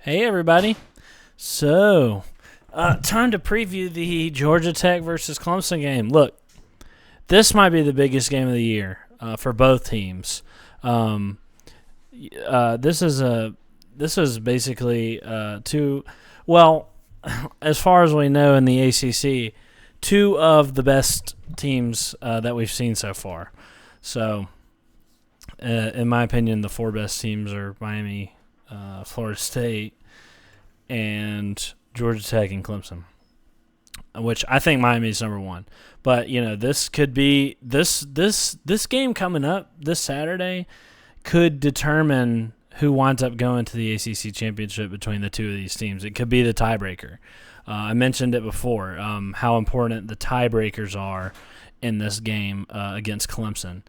Hey, everybody. So, time to preview the Georgia Tech versus Clemson game. Look, this might be the biggest game of the year for both teams. Um, this is basically two. Well, as far as we know in the ACC, two of the best teams that we've seen so far. So, in my opinion, the four best teams are Miami, Florida State, and Georgia Tech and Clemson, which I think Miami's number one. But this could be this game coming up this Saturday could determine who winds up going to the ACC championship between the two of these teams. It could be the tiebreaker. I mentioned it before, how important the tiebreakers are in this game against Clemson,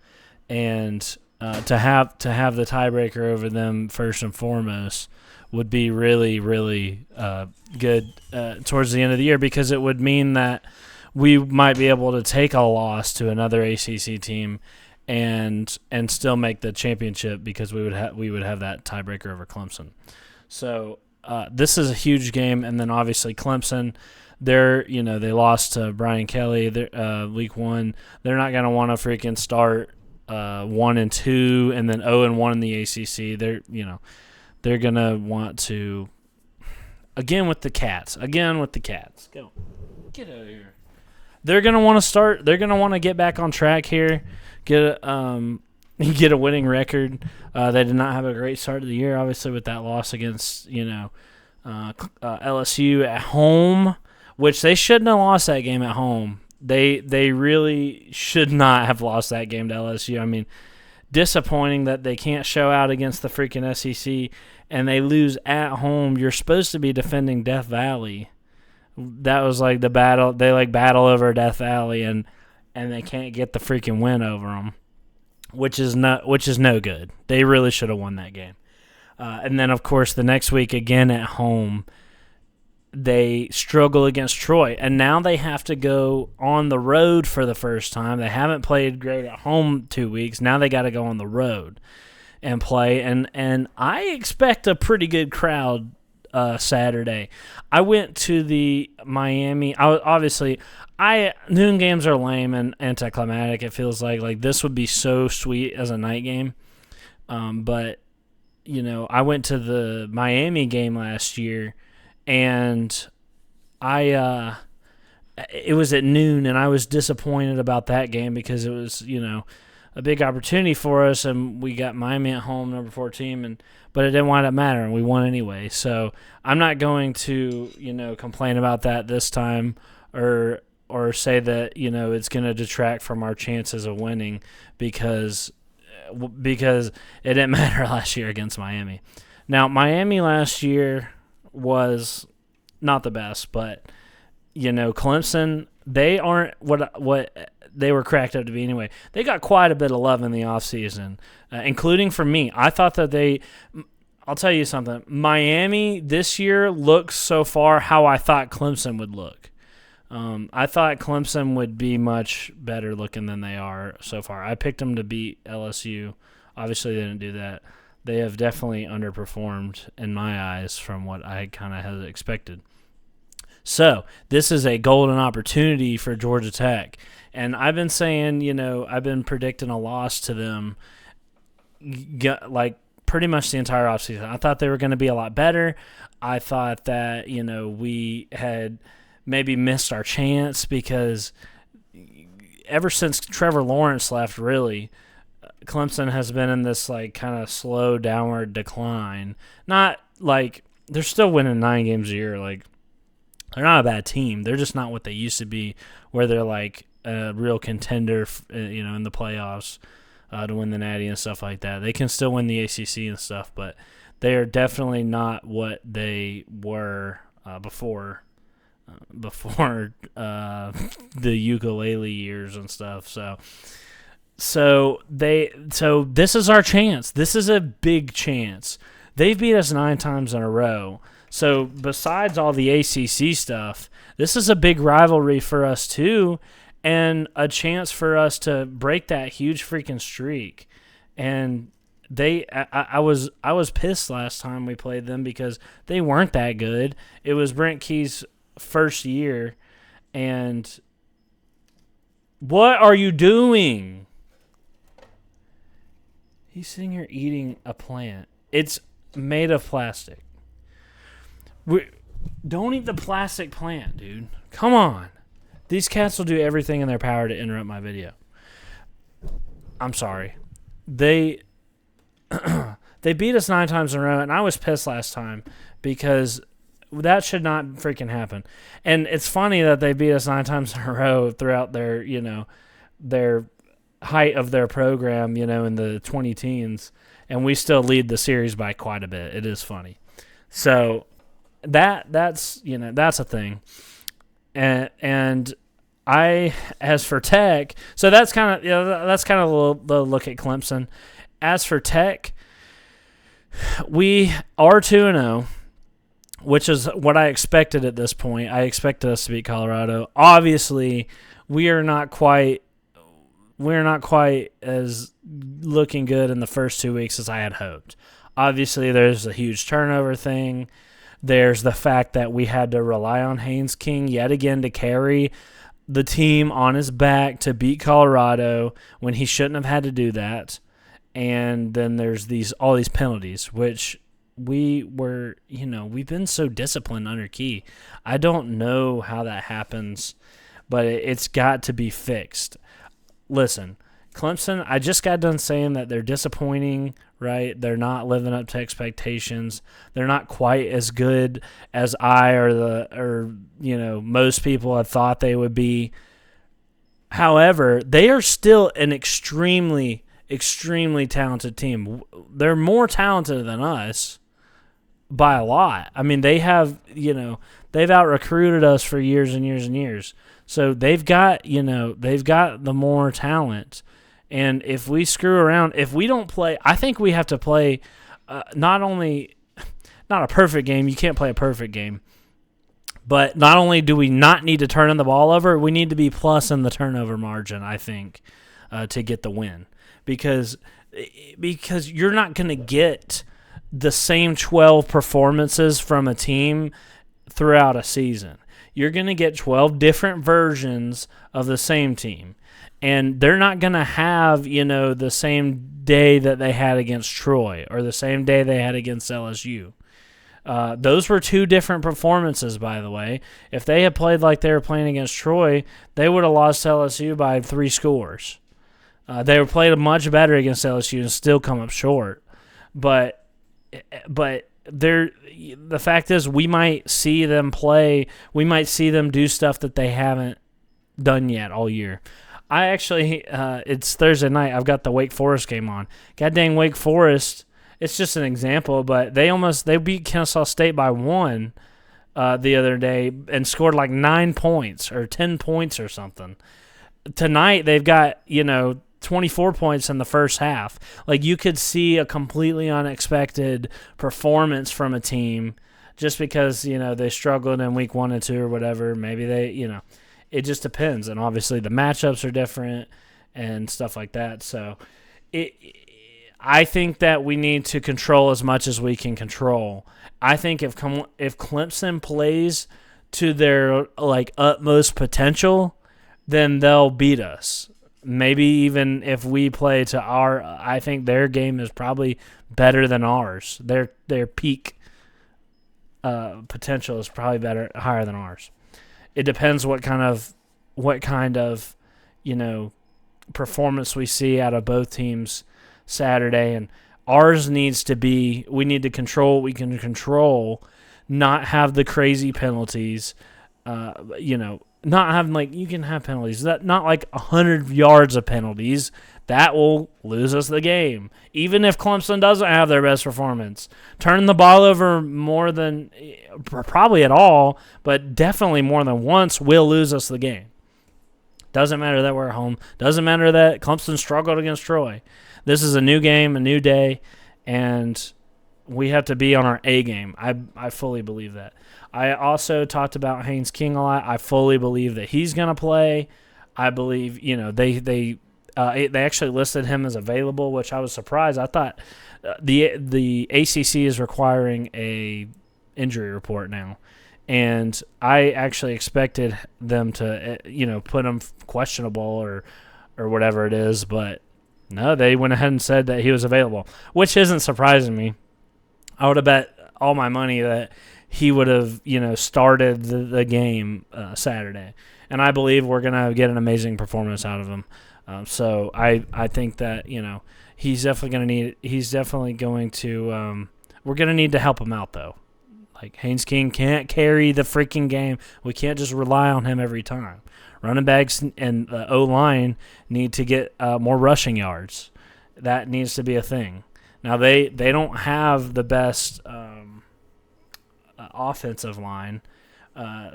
and to have the tiebreaker over them first and foremost would be really, really good towards the end of the year, because it would mean that we might be able to take a loss to another ACC team and still make the championship, because we would have that tiebreaker over Clemson. So this is a huge game, and then obviously Clemson, they lost to Brian Kelly week 1. They're not going to want to freaking start 1-2 and then 0-1 in the ACC. They're going to want to, again with the Cats. Go. Get out of here. They're going to want to start. They're going to want to get back on track here, get a winning record. They did not have a great start of the year, obviously, with that loss against, LSU at home, which they shouldn't have lost that game at home. They really should not have lost that game to LSU. I mean, disappointing that they can't show out against the freaking SEC and they lose at home. You're supposed to be defending Death Valley. That was like the battle. They battle over Death Valley and they can't get the freaking win over them, which is no good. They really should have won that game. And then of course the next week again at home, they struggle against Troy, and now they have to go on the road for the first time. They haven't played great at home 2 weeks. Now they got to go on the road and play, and I expect a pretty good crowd Saturday. I went to the Miami. Noon games are lame and anticlimactic. It feels like this would be so sweet as a night game, but I went to the Miami game last year. And it was at noon, and I was disappointed about that game because it was, a big opportunity for us, and we got Miami at home, number 4 team, but it didn't wind up mattering. We won anyway. So I'm not going to, complain about that this time or say that, it's going to detract from our chances of winning because it didn't matter last year against Miami. Now, Miami last year was not the best, but Clemson, they aren't what they were cracked up to be anyway. They got quite a bit of love in the offseason, including from me. I thought that I'll tell you something. Miami this year looks so far how I thought Clemson would look. I thought Clemson would be much better looking than they are so far. I picked them to beat LSU. Obviously, they didn't do that. They have definitely underperformed in my eyes from what I kind of had expected. So this is a golden opportunity for Georgia Tech. And I've been saying, I've been predicting a loss to them pretty much the entire offseason. I thought they were going to be a lot better. I thought that, we had maybe missed our chance because ever since Trevor Lawrence left, really, Clemson has been in this kind of slow downward decline. Not they're still winning 9 games a year. They're not a bad team. They're just not what they used to be, where they're a real contender, in the playoffs to win the Natty and stuff like that. They can still win the ACC and stuff, but they are definitely not what they were before the ukulele years and stuff. So this is our chance. This is a big chance. They've beat us 9 times in a row. So besides all the ACC stuff, this is a big rivalry for us too, and a chance for us to break that huge freaking streak. And I was pissed last time we played them because they weren't that good. It was Brent Key's first year, and what are you doing? He's sitting here eating a plant. It's made of plastic. Don't eat the plastic plant, dude. Come on. These cats will do everything in their power to interrupt my video. I'm sorry. They beat us 9 times in a row, and I was pissed last time because that should not freaking happen. And it's funny that they beat us 9 times in a row throughout their, their height of their program, in the 20 teens, and we still lead the series by quite a bit. It is funny. So that's a thing. And I, as for Tech, so that's kind of the look at Clemson. As for Tech, we are 2-0, which is what I expected at this point. I expected us to beat Colorado. Obviously, we're not quite as looking good in the first 2 weeks as I had hoped. Obviously, there's a huge turnover thing. There's the fact that we had to rely on Haynes King yet again to carry the team on his back to beat Colorado when he shouldn't have had to do that. And then there's all these penalties, which we've been so disciplined under Key. I don't know how that happens, but it's got to be fixed. Listen, Clemson, I just got done saying that they're disappointing, right? They're not living up to expectations. They're not quite as good as most people had thought they would be. However, they are still an extremely, extremely talented team. They're more talented than us by a lot. I mean, they have, they've out-recruited us for years and years and years. So they've got the more talent. And if we screw around, if we don't play, I think we have to play not a perfect game. You can't play a perfect game. But not only do we not need to turn the ball over, we need to be plus in the turnover margin, I think, to get the win. Because you're not going to get the same 12 performances from a team throughout a season. You're going to get 12 different versions of the same team. And they're not going to have, the same day that they had against Troy or the same day they had against LSU. Those were 2 different performances, by the way. If they had played like they were playing against Troy, they would have lost to LSU by 3 scores. They were played much better against LSU and still come up short. But the fact is, we might see them play. We might see them do stuff that they haven't done yet all year. I actually, it's Thursday night. I've got the Wake Forest game on. God dang, Wake Forest. It's just an example, but they beat Kennesaw State by 1 the other day and scored like 9 points or 10 points or something. Tonight they've got 24 points in the first half. Like, you could see a completely unexpected performance from a team just because they struggled in week 1 and 2 or whatever. Maybe they it just depends, and obviously the matchups are different and stuff like that. So I think that we need to control as much as we can control. I think if Clemson plays to their utmost potential, then they'll beat us. Maybe even if we play to I think their game is probably better than ours. Their peak potential is probably higher than ours. It depends what kind of performance we see out of both teams Saturday, and ours needs to be, we need to control what we can control, not have the crazy penalties, not having you can have penalties, not 100 yards of penalties. That will lose us the game. Even if Clemson doesn't have their best performance, turn the ball over more than, probably at all, but definitely more than once will lose us the game. Doesn't matter that we're at home. Doesn't matter that Clemson struggled against Troy. This is a new game, a new day, and we have to be on our A game. I fully believe that. I also talked about Haynes King a lot. I fully believe that he's going to play. I believe, They actually listed him as available, which I was surprised. I thought the ACC is requiring a injury report now, and I actually expected them to put him questionable or whatever it is, but no, they went ahead and said that he was available, which isn't surprising me. I would have bet all my money that he would have started the game Saturday, and I believe we're gonna get an amazing performance out of him. So I think that he's definitely going to we're gonna need to help him out though. Like, Haynes King can't carry the freaking game. We can't just rely on him every time. Running backs and the O-line need to get more rushing yards. That needs to be a thing. Now, they don't have the best offensive line,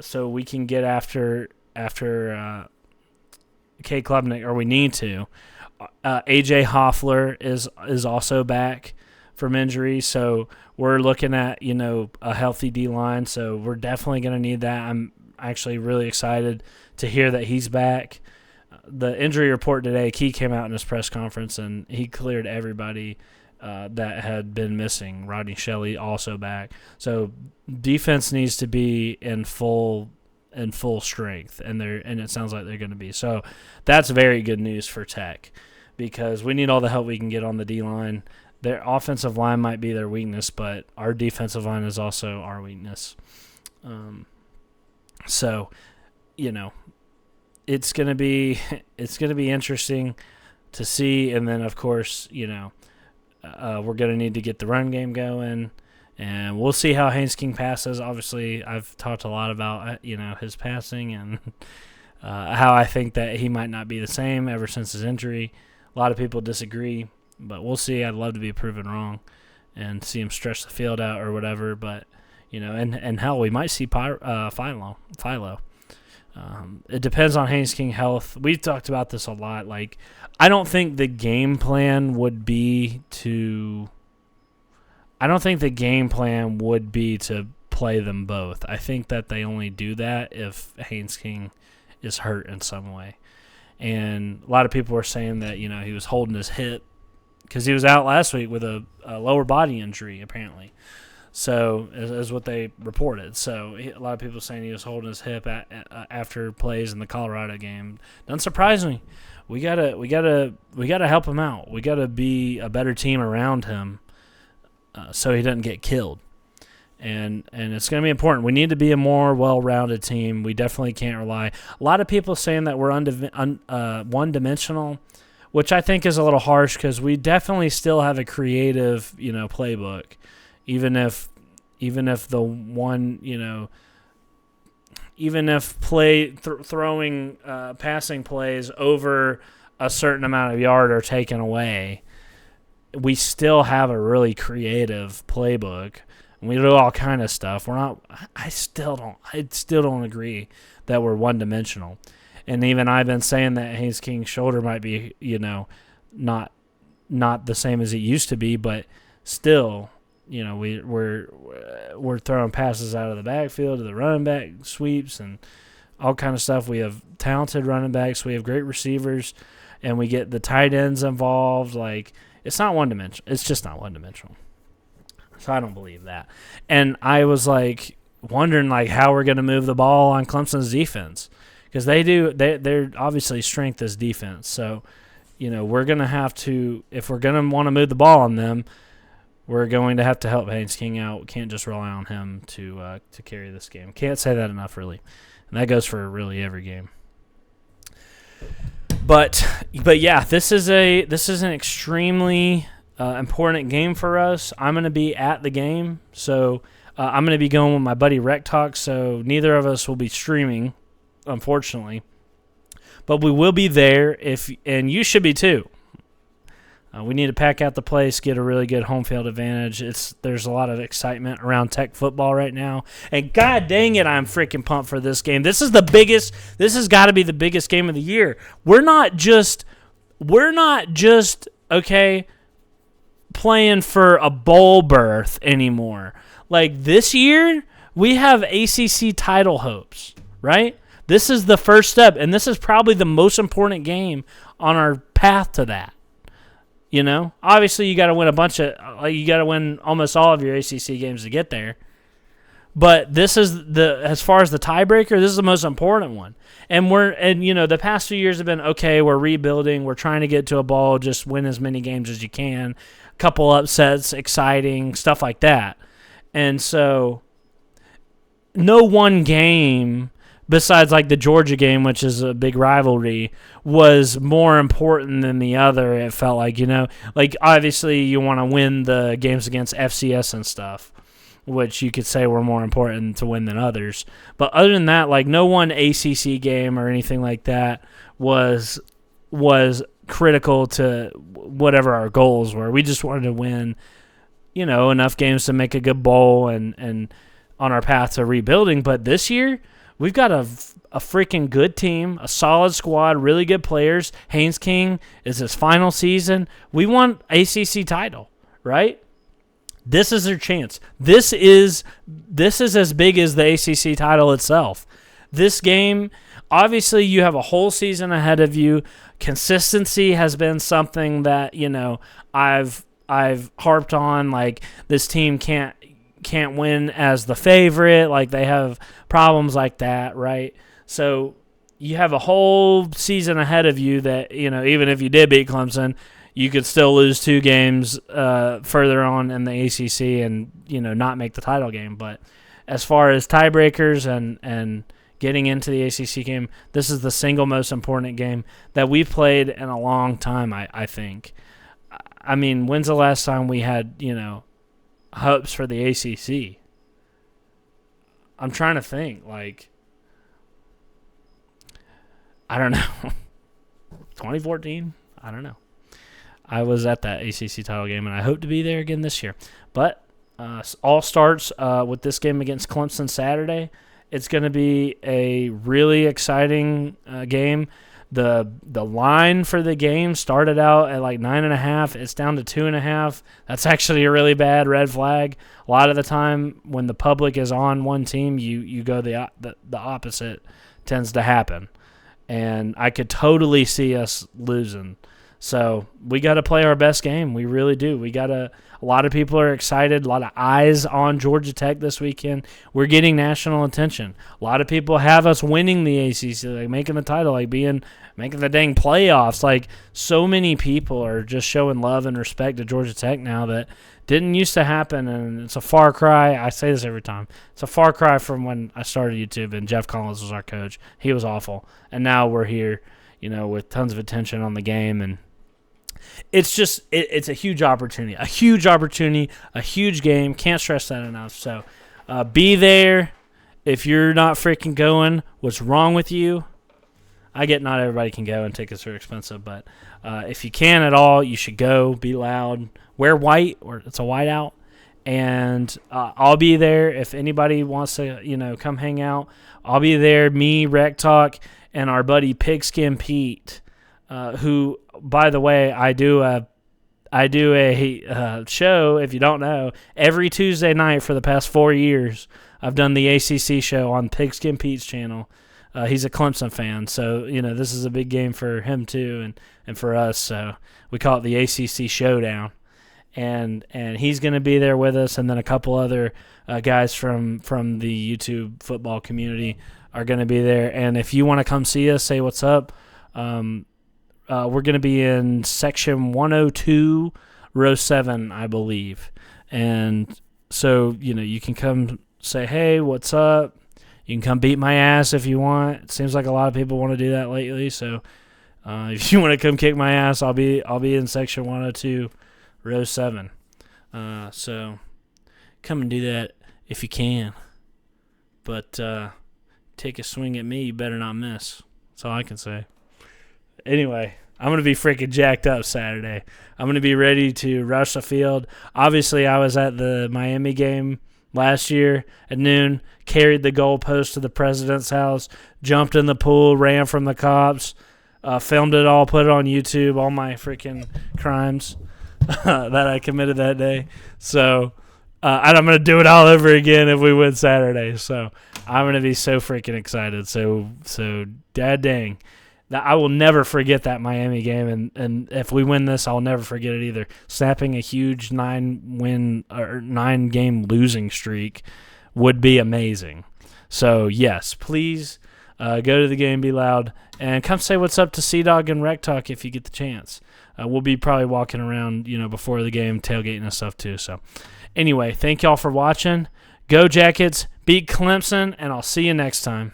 so we can get after K. Klubnik, or we need to. A.J. Hoffler is also back from injury, so we're looking at a healthy D-line, so we're definitely going to need that. I'm actually really excited to hear that he's back. The injury report today, Key came out in his press conference, and he cleared everybody that had been missing. Rodney Shelley also back. So defense needs to be in full strength, and it sounds like they're going to be. So that's very good news for Tech, because we need all the help we can get on the D-line. Their offensive line might be their weakness, but our defensive line is also our weakness. So, it's gonna be interesting to see, and then of course, we're gonna need to get the run game going, and we'll see how Haynes King passes. Obviously, I've talked a lot about his passing and how I think that he might not be the same ever since his injury. A lot of people disagree, but we'll see. I'd love to be proven wrong and see him stretch the field out or whatever. But and hell, we might see Philo. It depends on Haynes King health. We've talked about this a lot. Like, I don't think the game plan would be to play them both. I think that they only do that if Haynes King is hurt in some way. And a lot of people were saying that he was holding his hip because he was out last week with a lower body injury, apparently. So, is what they reported. So, a lot of people saying he was holding his hip after plays in the Colorado game. Doesn't surprise me. We gotta help him out. We gotta be a better team around him, so he doesn't get killed. And it's gonna be important. We need to be a more well-rounded team. We definitely can't rely. A lot of people saying that we're one-dimensional, which I think is a little harsh, because we definitely still have a creative, playbook. Even if the one, even if throwing passing plays over a certain amount of yard are taken away, we still have a really creative playbook. We do all kind of stuff. I still don't agree that we're one dimensional. And even I've been saying that Haynes King's shoulder might be, not the same as it used to be, but still. We're throwing passes out of the backfield to the running back sweeps and all kind of stuff. We have talented running backs. We have great receivers, and we get the tight ends involved. Like, it's not one dimensional. It's just not one dimensional. So I don't believe that. And I was wondering how we're going to move the ball on Clemson's defense, because they're obviously strength is defense. So we're going to have to, if we're going to want to move the ball on them, we're going to have to help Haynes King out. We can't just rely on him to carry this game. Can't say that enough, really. And that goes for really every game. But yeah, this is an extremely important game for us. I'm going to be at the game, so I'm going to be going with my buddy Rec Talk. So neither of us will be streaming, unfortunately, but we will be there. And you should be too. We need to pack out the place, get a really good home field advantage. There's a lot of excitement around Tech football right now. And god dang it, I'm freaking pumped for this game. This has got to be the biggest game of the year. We're not just playing for a bowl berth anymore. Like, this year, we have ACC title hopes, right? This is the first step, and this is probably the most important game on our path to that. Obviously you got to win you got to win almost all of your ACC games to get there. But this is as far as the tiebreaker, this is the most important one. And the past few years have been okay. We're rebuilding. We're trying to get to a bowl. Just win as many games as you can. A couple upsets, exciting stuff like that. And so, no one game besides like the Georgia game, which is a big rivalry, was more important than the other. It felt like like obviously you want to win the games against FCS and stuff, which you could say were more important to win than others. But other than that, like no one ACC game or anything like that was critical to whatever our goals were. We just wanted to win, enough games to make a good bowl and on our path to rebuilding. But this year, we've got a freaking good team, a solid squad, really good players. Haynes King is his final season. We want ACC title, right? This is their chance. This is as big as the ACC title itself. This game, obviously, you have a whole season ahead of you. Consistency has been something that I've harped on. Like this team can't win as the favorite. Like they have problems like that, right? So you have a whole season ahead of you that even if you did beat Clemson, you could still lose 2 games further on in the ACC and, not make the title game. But as far as tiebreakers and getting into the ACC game, this is the single most important game that we've played in a long time, I think. I mean, when's the last time we had, hopes for the ACC? I'm trying to think. Like, I don't know. 2014? I don't know. I was at that ACC title game, and I hope to be there again this year. But all starts with this game against Clemson Saturday. It's going to be a really exciting game. The line for the game started out at like 9.5. It's down to 2.5. That's actually a really bad red flag. A lot of the time when the public is on one team, you go the opposite tends to happen. And I could totally see us losing. So we got to play our best game. We really do. A lot of people are excited. A lot of eyes on Georgia Tech this weekend. We're getting national attention. A lot of people have us winning the ACC, like making the title, like making the dang playoffs. Like so many people are just showing love and respect to Georgia Tech now that didn't used to happen, and it's a far cry. I say this every time. It's a far cry from when I started YouTube and Jeff Collins was our coach. He was awful, and now we're here, with tons of attention on the game and. It's just it's a huge opportunity, a huge game. Can't stress that enough. So be there. If you're not freaking going, what's wrong with you? I get not everybody can go and tickets are expensive, but if you can at all, you should go. Be loud. Wear white, or it's a whiteout. And I'll be there if anybody wants to come hang out. I'll be there. Me, Rec Talk, and our buddy Pigskin Pete, who. By the way, I do a show, if you don't know, every Tuesday night for the past 4 years. I've done the ACC show on Pigskin Pete's channel. He's a Clemson fan, so this is a big game for him too, and for us. So we call it the ACC Showdown, and he's going to be there with us, and then a couple other guys from the YouTube football community are going to be there. And if you want to come see us, say what's up. We're going to be in section 102, row 7, I believe. And so, you can come say, hey, what's up? You can come beat my ass if you want. It seems like a lot of people want to do that lately. So if you want to come kick my ass, I'll be in section 102, row 7. So come and do that if you can. But take a swing at me, you better not miss. That's all I can say. Anyway, I'm going to be freaking jacked up Saturday. I'm going to be ready to rush the field. Obviously, I was at the Miami game last year at noon, carried the goalpost to the president's house, jumped in the pool, ran from the cops, filmed it all, put it on YouTube, all my freaking crimes that I committed that day. So, and I'm going to do it all over again if we win Saturday. So, I'm going to be so freaking excited. So dad dang. I will never forget that Miami game, and if we win this, I'll never forget it either. Snapping a huge 9-game losing streak would be amazing. So yes, please go to the game, be loud, and come say what's up to C-Dog and Rec Talk if you get the chance. We'll be probably walking around, before the game, tailgating and stuff too. So anyway, thank y'all for watching. Go Jackets, beat Clemson, and I'll see you next time.